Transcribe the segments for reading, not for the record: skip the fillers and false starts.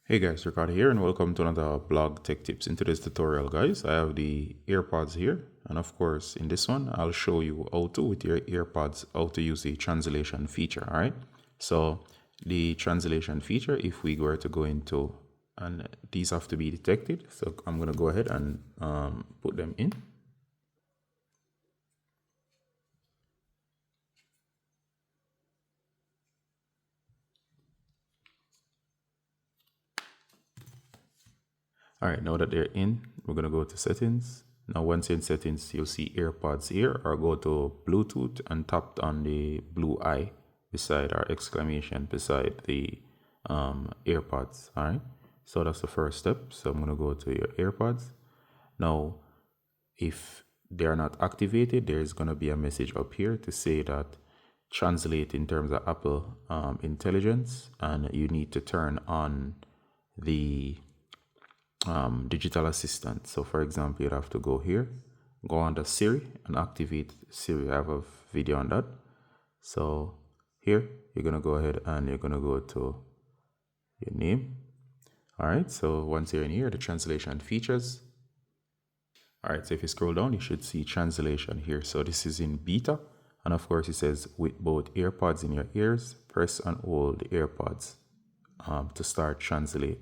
Hey guys, Ricardo here and welcome to another blog tech tips. In today's tutorial guys, I have the AirPods here, and of course in this one I'll show you how to, with your AirPods, how to use the translation feature. All right, so the translation feature, if we were to go into, and these have to be detected, so I'm going to go ahead and put them in. All right, now that they're in, we're going to go to settings. Now, once in settings, you'll see AirPods here, or go to Bluetooth and tap on the blue eye beside our exclamation beside the AirPods. All right, so that's the first step. So I'm going to go to your AirPods. Now, if they're not activated, there's going to be a message up here to say that translate in terms of Apple Intelligence, and you need to turn on the digital assistant. So for example, you'd have to go here, go under Siri and activate Siri. I have a video on that. So here you're gonna go ahead and you're gonna go to your name. All right, so once you're in here, the translation features. All right, so if you scroll down, you should see translation here. So this is in beta, and of course it says with both AirPods in your ears, press and hold the AirPods to start translate.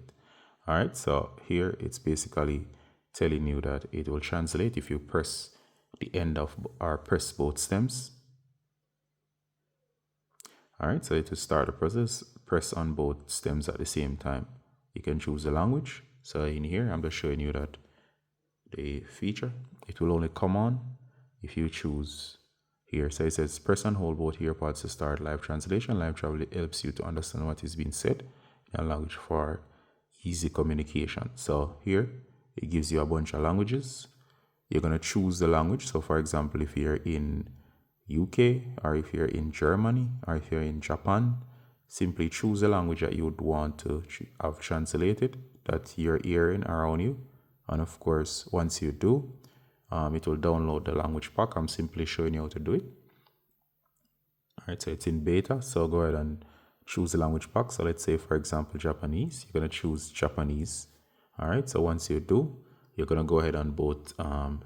All right, so here it's basically telling you that it will translate if you press the end of, or press both stems. All right, so to start the process, press on both stems at the same time. You can choose the language. So in here, I'm just showing you that the feature, it will only come on if you choose here. So it says press and hold both AirPods to start live translation. Live travel helps you to understand what is being said in a language for easy communication. So here it gives you a bunch of languages. You're going to choose the language. So for example, if you're in UK, or if you're in Germany, or if you're in Japan, simply choose the language that you would want to have translated that you're hearing around you. And of course, once you do, it will download the language pack. I'm simply showing you how to do it. All right, so it's in beta. So go ahead and choose the language pack. So let's say, for example, Japanese. You're going to choose Japanese. All right, so once you do, you're going to go ahead on both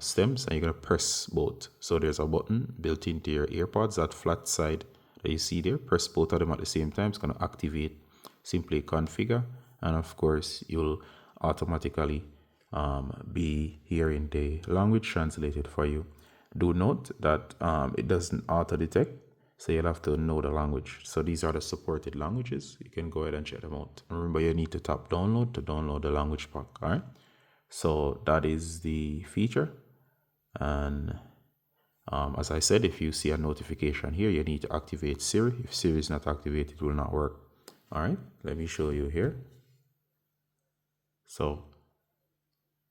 stems and you're going to press both. So there's a button built into your AirPods, that flat side that you see there. Press both of them at the same time. It's going to activate. Simply configure, and of course, you'll automatically be hearing the language translated for you. Do note that it doesn't auto detect, so you'll have to know the language. So these are the supported languages. You can go ahead and check them out. Remember, you need to tap download to download the language pack. All right, so that is the feature. And as I said, if you see a notification here, you need to activate Siri. If Siri is not activated, it will not work. All right, let me show you here. So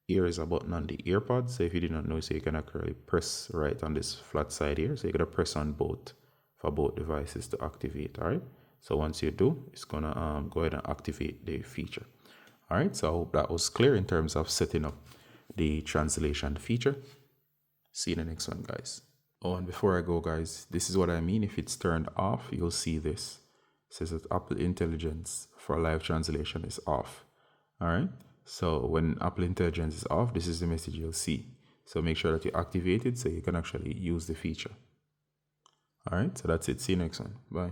here is a button on the AirPods. So if you did not know, so you can actually press right on this flat side here. So you're gonna press on both for both devices to activate. All right, so once you do, it's gonna go ahead and activate the feature. All right, so I hope that was clear in terms of setting up the translation feature. See you in the next one, guys. Oh, and before I go, guys, this is what I mean. If it's turned off, you'll see this. It says that Apple Intelligence for live translation is off. All right, so when Apple Intelligence is off, this is the message you'll see. So make sure that you activate it so you can actually use the feature. All right, so that's it. See you next one. Bye.